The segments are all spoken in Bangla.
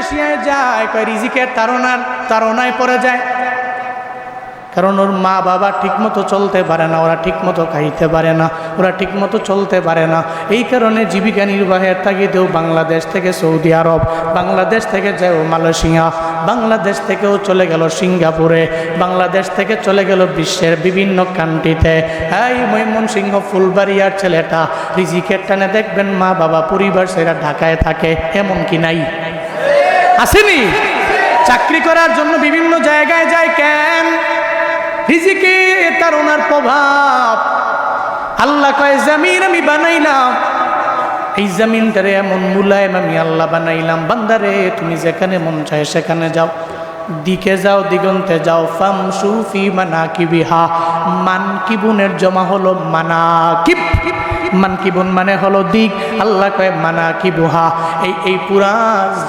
মালয়েশিয়ায় যায়, কয় রিজিকের তাড়নায় পড়ে যায়। কারণ ওর মা বাবা ঠিকমতো চলতে পারে না, ওরা ঠিকমতো খাইতে পারে না, ওরা ঠিকমতো চলতে পারে না। এই কারণে জীবিকা নির্বাহের তাগিদেও বাংলাদেশ থেকে সৌদি আরব, বাংলাদেশ থেকে যায় মালয়েশিয়া, বাংলাদেশ থেকেও চলে গেল সিঙ্গাপুরে, বাংলাদেশ থেকে চলে গেল বিশ্বের বিভিন্ন কান্ট্রিতে। এই ময়মনসিংহ ফুলবাড়িয়ার ছেলেটা রিজিকের টানে দেখবেন মা বাবা পরিবার সেরা ঢাকায় থাকে, এমন কি নাই? আসেনি? চাকরি করার জন্য বিভিন্ন জায়গায় যায়, কেন? রিজিকে তার ওনার প্রভাব। আল্লাহ কয় জমিন আমি বানাইলাম, এই জমিনটারে এমন মুলায়ম আমি আল্লাহ বানাইলাম, বান্দারে তুমি যেখানে মন চায় সেখানে যাও, দিকে যাও, দিগন্তে যাও। ফামশু ফি মানাকিবিহা, মানকিবুনের জমা হলো মানাকিব, মানকিবুন মানে হলো দিক। আল্লাহ কয় মানাকিবুহা, এই পুরা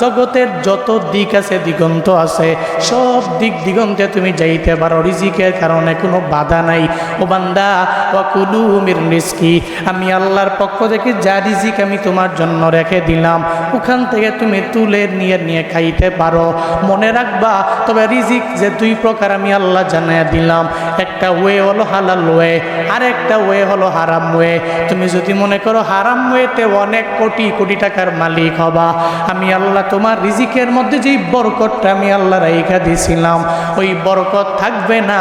জগতের যত দিক আছে, দিগন্ত আছে, সব দিক দিগন্তে তুমি যাইতে পারো, রিজিকের কারণে কোনো বাধা নাই। ও বান্দা, ওয়াকুলু মির রিজকি, আমি আল্লাহর পক্ষ থেকে যা রিজিক আমি তোমার জন্য রেখে দিলাম, ওখান থেকে তুমি তুলে নিয়ে খাইতে পারো। মনে রাখবা, তবে রিজিক যে দুই প্রকার আমি আল্লাহ জানাইয়া দিলাম, একটা ওয়ে হলো হালাল ওয়ে, আর একটা ওয়ে হলো হারাম ওয়ে। তুমি যদি মনে করো হারাম ওয়েতে অনেক কোটি কোটি টাকার মালিক হবা, আমি আল্লাহ তোমার রিজিকের মধ্যে যেই বরকতটা আমি আল্লাহ রাইখা দিয়েছিলাম, ওই বরকত থাকবে না।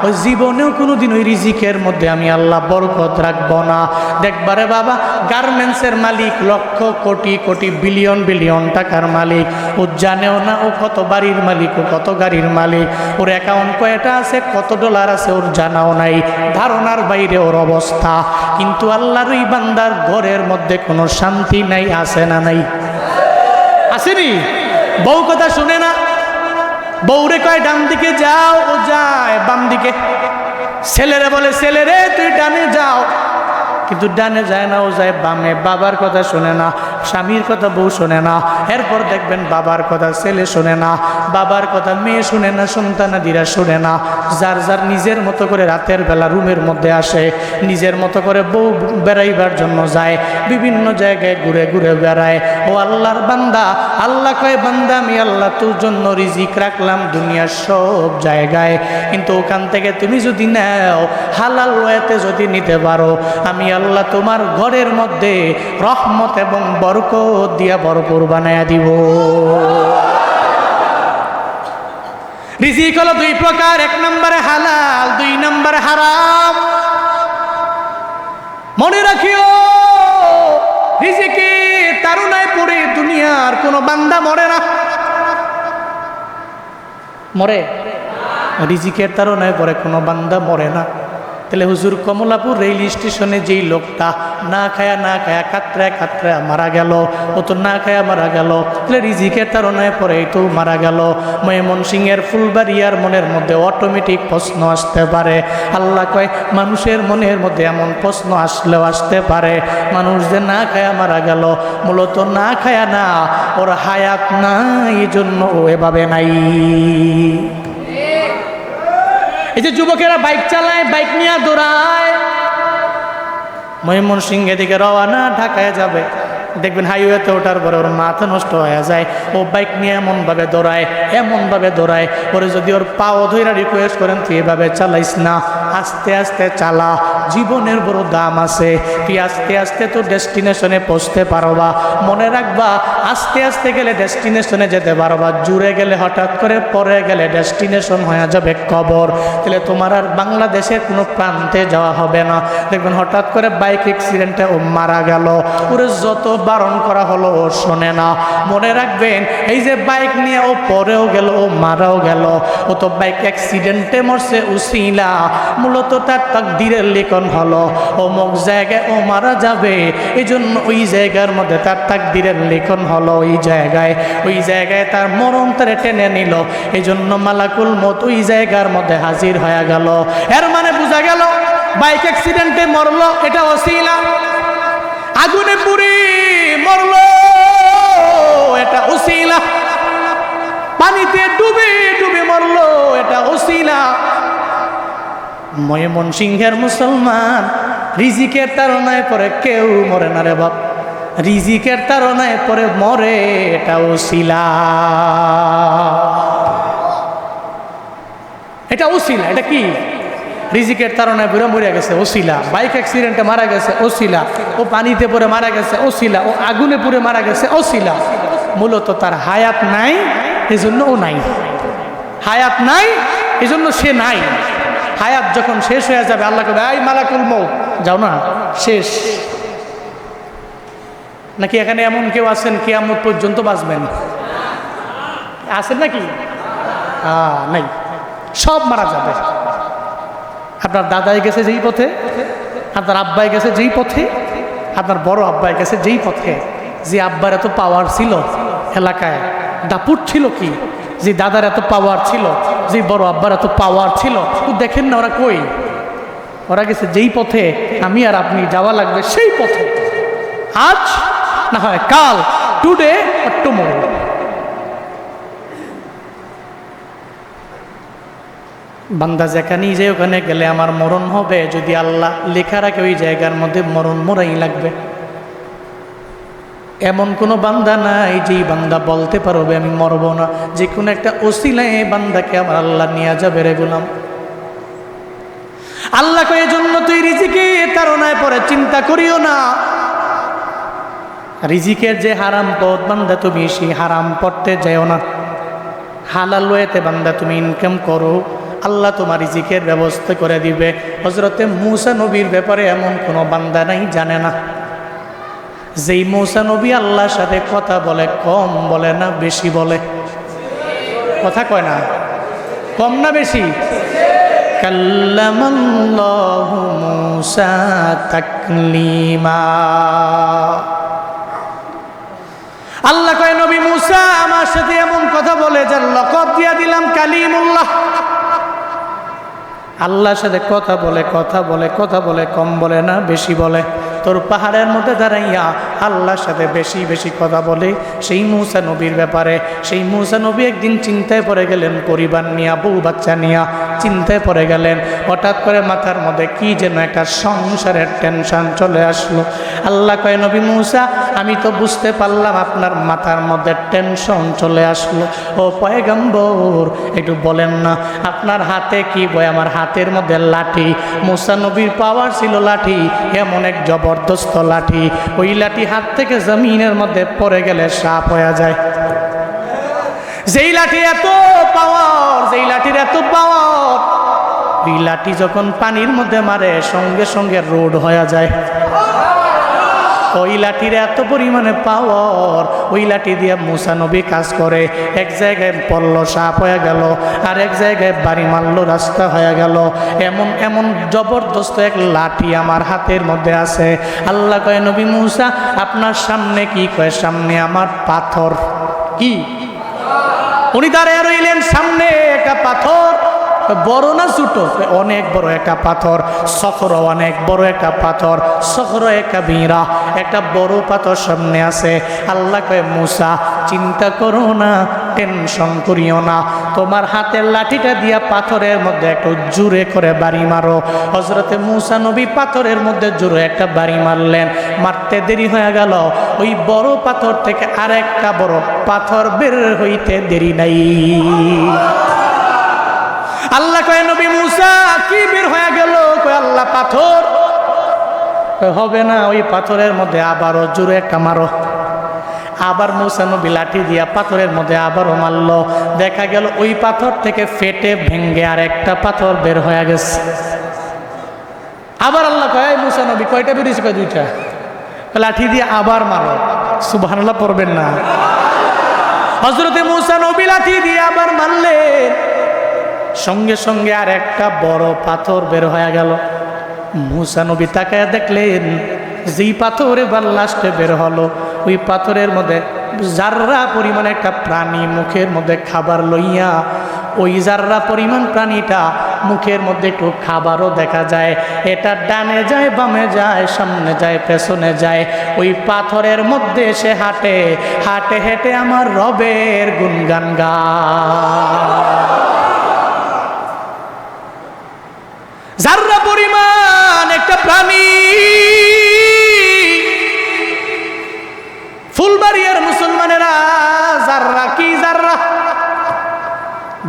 ওই জীবনেও কোনোদিন ওই রিজিকের মধ্যে আমি আল্লাহ বরকত রাখবো না। দেখবারে বাবা, গার্মেন্টসের মালিক লক্ষ কোটি কোটি বিলিয়ন বিলিয়ন টাকার মালিক, ও জানেও না ও কত বাড়ির মালিক, ও কত গাড়ির মালিক, ওর অ্যাকাউন্ট কয়টা আছে, কত ডলার আছে ওর জানাও নাই, ধারণার বাইরে ওর অবস্থা। কিন্তু আল্লাহর ওই বান্দার ঘরের মধ্যে কোনো শান্তি নাই, আছে না নাই? আসেনি? বউ কথা শুনে না, বউরে কয় ডান দিকে যাও, ও যায় বাম দিকে। ছেলেরে বলে ছেলেরে তুই ডানে যাও, কিন্তু ডানে যায় না, ও যায় বামে। বাবার কথা শোনে না, স্বামীর কথা বউ শোনে না। এরপর দেখবেন বাবার কথা ছেলে শোনে না, বাবার কথা মেয়ে শুনে না, সন্তানাদিরা শোনে না। যার যার নিজের মতো করে রাতের বেলা রুমের মধ্যে আসে, নিজের মতো করে বউ বেড়াইবার জন্য যায়, বিভিন্ন জায়গায় ঘুরে ঘুরে বেড়ায়। ও আল্লাহর বান্দা, আল্লাহ কয় বান্দা আমি আল্লাহ তোর জন্য রিজিক রাখলাম দুনিয়ার সব জায়গায়, কিন্তু ওখান থেকে তুমি যদি নাও, হালাল ওয়েতে যদি নিতে পারো, আমি আল্লাহ তোমার ঘরের মধ্যে রহমত এবং বরকত দিয়া ভরপুর বানায়া দিব। রিজিক হলো দুই প্রকার, এক নম্বরে হালাল, দুই নম্বরে হারাম। মনে রাখিও, রিজিকে তাড়নায় পড়ে দুনিয়ার কোনো বান্দা মরে না। মরে? রিজিকের তাড়নায় পড়ে কোনো বান্দা মরে না। তাহলে হুজুর কমলাপুর রেল স্টেশনে যেই লোকটা না খায়া কাতরায় মারা গেল, ও তো না খায়া মারা গেল, তাহলে রিজিকের তাড়নায় পরে তো মারা গেল। ময়মনসিংহের ফুলবাড়িয়ার মনের মধ্যে অটোমেটিক প্রশ্ন আসতে পারে। আল্লাহ কয় মানুষের মনের মধ্যে এমন প্রশ্ন আসলেও আসতে পারে, মানুষ যে না খায়া মারা গেল, মূলত না খায়া না, ওর হায়াত নাই, এই জন্য ও এভাবে নাই। এই যে যুবকেরা বাইক চালায়, বাইক নিয়ে দৌড়ায়, ময়মনসিংহের দিকে রওনা, ঢাকায় যাবে, দেখবেন হাইওয়েতে ওঠার পরে ওর মাথা নষ্ট হয়ে যায়। ও বাইক নিয়ে এমনভাবে দৌড়ায়, ওরে যদি ওর পাও ধইরা রিকোয়েস্ট করেন তুই এভাবে চালাইস না, আস্তে আস্তে চালা, জীবনের বড় দাম আছে, তুই আস্তে আস্তে তো ডেস্টিনেশনে পৌঁছতে পারবা। মনে রাখবা, আস্তে আস্তে গেলে ডেস্টিনেশনে যেতে পারবা, জুড়ে গেলে হঠাৎ করে পরে গেলে ডেস্টিনেশন হয়ে যাবে কবর। তাহলে তোমার আর বাংলাদেশের কোনো প্রান্তে যাওয়া হবে না। দেখবেন হঠাৎ করে বাইক অ্যাক্সিডেন্টে ও মারা গেল, ওরে যত বারণ করা হলো ও শোনে না। মনে রাখবেন, এই যে বাইক নিয়ে ও পরেও গেল, ও মারাও গেল, ও তো বাইক অ্যাক্সিডেন্টে মরছে উসিলা, মূলত তার তাকদীরের লিখন হলো অমুক জায়গায় ও মারা যাবে, এই জন্য ওই জায়গার মধ্যে তার তাকদীরের লিখন হলো ওই জায়গায় তার মরণ তারে টেনে নিল, এই জন্য মালাকুল মউত ওই জায়গার মধ্যে হাজির হয়ে গেল। এর মানে বোঝা গেল বাইক অ্যাক্সিডেন্টে মরলো এটা উসিলা, আগুনে পুড়ে মরলো এটা উসিলা, পানিতে ডুবে ডুবে মরলো এটা উসিলা। ময়মনসিংহের মুসলমান রিজিকের তাড়নায় পরে কেউ মরে না রে বাপ। রিজিকের তাড়নায় পরে মরে, এটা ওসিলা, এটা ওসিলা। এটা কি? রিজিকের তাড়নায় বুড়া মরে গেছে, ওসিলা। বাইক অ্যাক্সিডেন্টে মারা গেছে, ওসিলা। ও পানিতে পড়ে মারা গেছে, ওসিলা। ও আগুনে পুড়ে মারা গেছে, ওসিলা। মূলত তার হায়াত নাই, এজন্য ও নাই। হায়াত নাই, এজন্য সে নাই। হায়াত যখন শেষ হয়ে যাবে, আল্লাহ কবে, আই মালাকুল মউত, যাও না, শেষ। নাকি এখানে এমন কেউ আছেন কিয়ামত পর্যন্ত বাঁচবেন? আছেন নাকি? নাই, সব মারা যাবে। আপনার দাদাই গেছে যেই পথে, আপনার আব্বাই গেছে যেই পথে, আপনার বড় আব্বাই গেছে যেই পথে। যে আব্বার এত পাওয়ার ছিল এলাকায়, দাপুট ছিল কি, যে দাদার এত পাওয়ার ছিল, যে বড় আব্বার এত পাওয়ার ছিল, ও দেখেন না ওরা কই? ওরা গেছে যেই পথে আমি আর আপনি যাওয়া লাগবে সেই পথে। আজ না হয় কাল, টুডে আর টুমরো। বান্দা যেখানেই যে ওখানে গেলে আমার মরণ হবে, যদি আল্লাহ লেখা রাখে ওই জায়গার মধ্যে মরণ মরাই লাগবে। এমন কোনো বান্দা নাই যেই বান্দা বলতে পারবে আমি মরব না। যে কোনো একটা ওসিলায় বান্দাকে আমার আল্লাহ নিয়ে যাবে রে গোলাম। আল্লাহ কয় জন্য তুই রিজিকে তাড়নায় পরে চিন্তা করিও না। রিজিকের যে হারাম পথ, বান্দা তুমি সেই হারাম পথে যাও না। হালাল ওয়েতে বান্দা তুমি ইনকাম করো, আল্লাহ তোমার রিজিকের ব্যবস্থা করে দিবে। হযরতে মূসা নবীর ব্যাপারে এমন কোনো বান্দা নাই জানে না। যেই মূসা নবী আল্লাহর সাথে কথা বলে, কম বলে না বেশি বলে? কথা কয় না, কম না বেশি? কাল্লামাল্লাহু মূসা তাকলিমা। আল্লাহ কয় নবী মূসা আমার সাথে এমন কথা বলে যার লকব দিয়া দিলাম কালিমুল্লাহ। আল্লাহর সাথে কথা বলে, কথা বলে, কথা বলে, কম বলে না বেশি বলে। তোর পাহাড়ের মধ্যে দাঁড়াইয়া আল্লাহর সাথে বেশি বেশি কথা বলে সেই মূসা নবীর ব্যাপারে। সেই মূসা নবী একদিন চিন্তায় পড়ে গেলেন, পরিবার নিয়া, বউ বাচ্চা নিয়া চিন্তায় পড়ে গেলেন। হঠাৎ করে মাথার মধ্যে কি যেন একটা সংসারের টেনশন চলে আসলো। আল্লাহ কয় নবী মূসা আমি তো বুঝতে পারলাম আপনার মাথার মধ্যে টেনশন চলে আসলো। ও পয়গম্বর একটু বলেন না আপনার হাতে কি বয়? আমার হাতের মধ্যে লাঠি। মূসা নবীর পাওয়ার ছিল লাঠি, এমন এক জবরদস্ত লাঠি, ওই লাঠি হাত থেকে জমিনের মধ্যে পড়ে গেলে সাপ হয়ে যায়। যেই লাঠি এত পাওয়ার, যেই লাঠির এত পাওয়ার, ওই লাঠি যখন পানির মধ্যে মারে সঙ্গে সঙ্গে রোড হয়ে যায়। ওই লাঠির এত পরিমাণে পাওয়ার, ওই লাঠি দিয়ে মূসা নবী কাজ করে। এক জায়গায় পড়ল সাপ হয়ে গেল, আর এক জায়গায় বাড়ি মারল রাস্তা হয়ে গেল। এমন এমন জবরদস্ত এক লাঠি আমার হাতের মধ্যে আছে। আল্লাহ কয় নবী মূসা আপনার সামনে কি? কয় সামনে আমার পাথর। কি? উনি দাঁড়িয়ে রইলেন, সামনে একটা পাথর। বড় না ছোট? অনেক বড় একটা পাথর। সখর অনেক বড় একটা পাথর, সখর একটা ভিড়া, একটা বড় পাথর সামনে আছে। আল্লাহ কয় মূসা চিন্তা করো না, টেনশন করিও না, তোমার হাতের লাঠিটা দিয়া পাথরের মধ্যে একটু জোরে করে বাড়ি মারো। হযরতে মূসা নবী পাথরের মধ্যে জোরে একটা বাড়ি মারলেন। মারতে দেরি হয়ে গেল, ওই বড় পাথর থেকে আরেকটা বড় পাথর বের হইতে দেরি নাই। আল্লাহ কয় নবী মূসা কি বের হয়ে গেল? কয় আল্লাহ পাথর। হবে না, ওই পাথরের মধ্যে আবারও জোরে একটা মারো। আবার মূসা নবী লাঠি দিয়া পাথরের মধ্যে আবারও মারল। দেখা গেল ওই পাথর থেকে ফেটে ভেঙ্গে আর একটা পাথর বের হয়ে গেছে। আবার আল্লাহ কয় মূসা নবী কয়টা বেরিয়েছে? কয় দুইটা। লাঠি দিয়ে আবার মারো। সুবহানাল্লাহ পড়বেন না? হযরতে মূসা নবী লাঠি দিয়ে আবার মারলেন, সঙ্গে সঙ্গে আর একটা বড় পাথর বের হয়ে গেল। মূসা নবী তাকায় দেখলেন যেই পাথর এবার লাস্টে বের হলো, ওই পাথরের মধ্যে জাররা পরিমাণ একটা প্রাণী মুখের মধ্যে খাবার লইয়া, ওই জাররা পরিমাণ প্রাণীটা মুখের মধ্যে একটু খাবারও দেখা যায়। এটা ডানে যায়, বামে যায়, সামনে যায়, পেছনে যায়। ওই পাথরের মধ্যে সে হাঁটে, হাঁটে হেঁটে আমার রবের গুণগান গায়। জাররা পরিমাণ একটা প্রাণী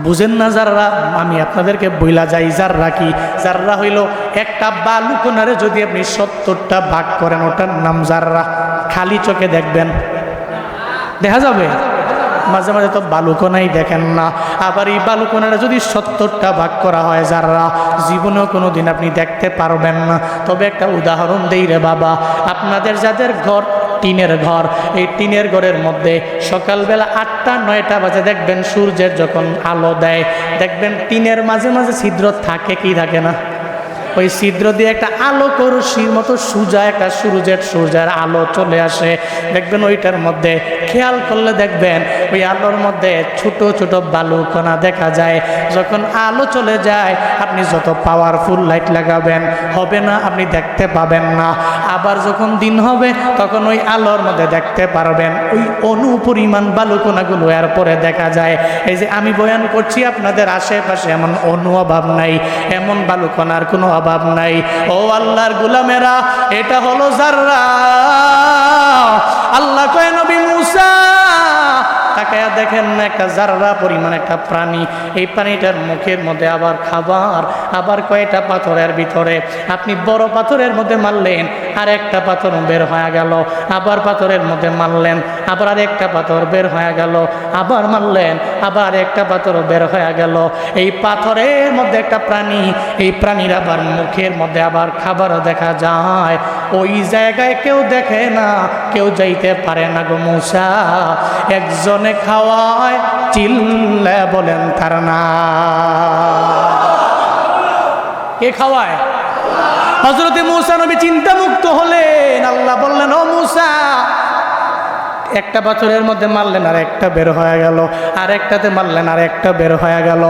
বুঝেন না জাররা? আমি আপনাদেরকে বইলা যাই জাররা কি। জাররা হইল একটা বালুকণারে যদি আপনি 70টা ভাগ করেন, ওটার নাম জাররা। খালি চোখে দেখবেন, দেখা যাবে? মাঝে মাঝে তো বালুকণাই দেখেন না। আবার এই বালুকণাটা যদি 70টা ভাগ করা হয় জাররা, জীবনেও কোনো দিন আপনি দেখতে পারবেন না। তবে একটা উদাহরণ দেই রে বাবা, আপনাদের যাদের ঘর টিনের ঘর, এই টিনের ঘরের মধ্যে সকালবেলা 8টা 9টা বাজে দেখবেন সূর্যের যখন আলো দেয়, দেখবেন টিনের মাঝে মাঝে ছিদ্র থাকে কি থাকে না? ওই ছিদ্র দিয়ে একটা আলো করশির মতো সোজা একটা সূর্যের আলো চলে আসে, দেখবেন ওইটার মধ্যে খেয়াল করলে দেখবেন ওই আলোর মধ্যে ছোট ছোট বালুকণা দেখা যায়। যখন আলো চলে যায় আপনি যত পাওয়ারফুল লাইট লাগাবেন হবে না, আপনি দেখতে পাবেন না। আবার যখন দিন হবে তখন ওই আলোর মধ্যে দেখতে পারবেন ওই অনুপরিমাণ বালুকণাগুলো এরপরে দেখা যায়। এই যে আমি বয়ান করছি আপনাদের আশেপাশে এমন অনু অভাব নাই, এমন বালুকণার কোনো অভাব নাই। ও আল্লাহর গোলামেরা, এটা হলো জাররা। আল্লাহ কয় নবী মুসা তাকায়া দেখেন না, একটা জাররা পরিমাণ একটা প্রাণী, এই প্রাণীটার মুখের মধ্যে আবার খাবার, আবার কয়টা পাথরের ভিতরে আপনি বড় পাথরের মধ্যে মারলেন আর একটা পাথর বের হয়ে গেল, আবার পাথরের মধ্যে মারলেন আবার আর একটা পাথর বের হয়ে গেল, আবার মারলেন আবার একটা পাথর বের হয়ে গেল। এই পাথরের মধ্যে একটা প্রাণী, এই প্রাণীর আবার মুখের মধ্যে আবার খাবারও দেখা যায়। ওই জায়গায় কেউ দেখে না, কেউ যাইতে পারে না গো মুসা। একজনে খাওয়ায়, চিল্লে বলেন তার না। কে খাওয়ায়? হযরতে মুসা নবী চিন্তামুক্ত হলেন। আল্লাহ বললেন, ও মুসা, একটা পাথরের মধ্যে মারলেন আর একটা বের হয়ে গেল, আর একটাতে মারলেন আর একটা বের হয়ে গেল,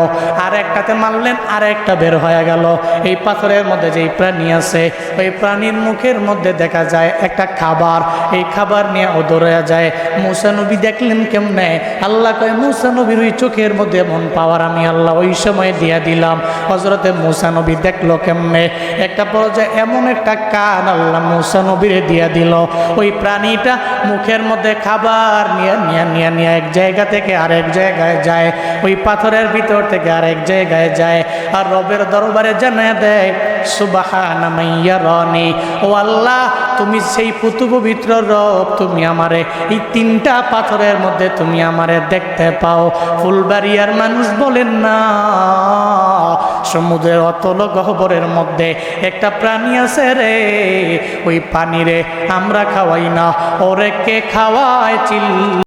আর একটাতে মারলেন আর একটা বের হয়ে গেল। এই পাথরের মধ্যে যেই প্রাণী আছে ওই প্রাণীর মুখের মধ্যে দেখা যায় একটা খাবার, এই খাবার নিয়ে ও দৌড়ে যায়। মুসা নবী দেখলেন কেমনে? আল্লাহ কয় মুসা নবীর ওই চোখের মধ্যে এমন পাওয়ার আমি আল্লাহ ওই সময় দিয়া দিলাম। হযরতে মুসা নবী দেখলো কেমনে? একটা পর্যায়ে এমন একটা কান আল্লাহ মুসা নবীরে দিয়া দিল, ওই প্রাণীটা মুখের মধ্যে খাবার নিয়ে এক জায়গা থেকে আরেক জায়গায় যায়, ওই পাথরের ভিতর থেকে আরেক জায়গায় যায়, আর রবের দরবারে জানায় দেয়, সুবহানা মাইয়ারানি, ও আল্লাহ তুমি সেই পুতু পবিত্র রব, তুমি আমারে এই 3টা পাথরের মধ্যে তুমি আমারে দেখতে পাও। ফুলবাড়িয়ার মানুষ বলেন না, সমুদ্রের অতল গহ্বরের মধ্যে একটা প্রাণী আছে রে, ওই পানি রে আমরা খাওয়াই না, ওরে কে খাওয়ায়? চিল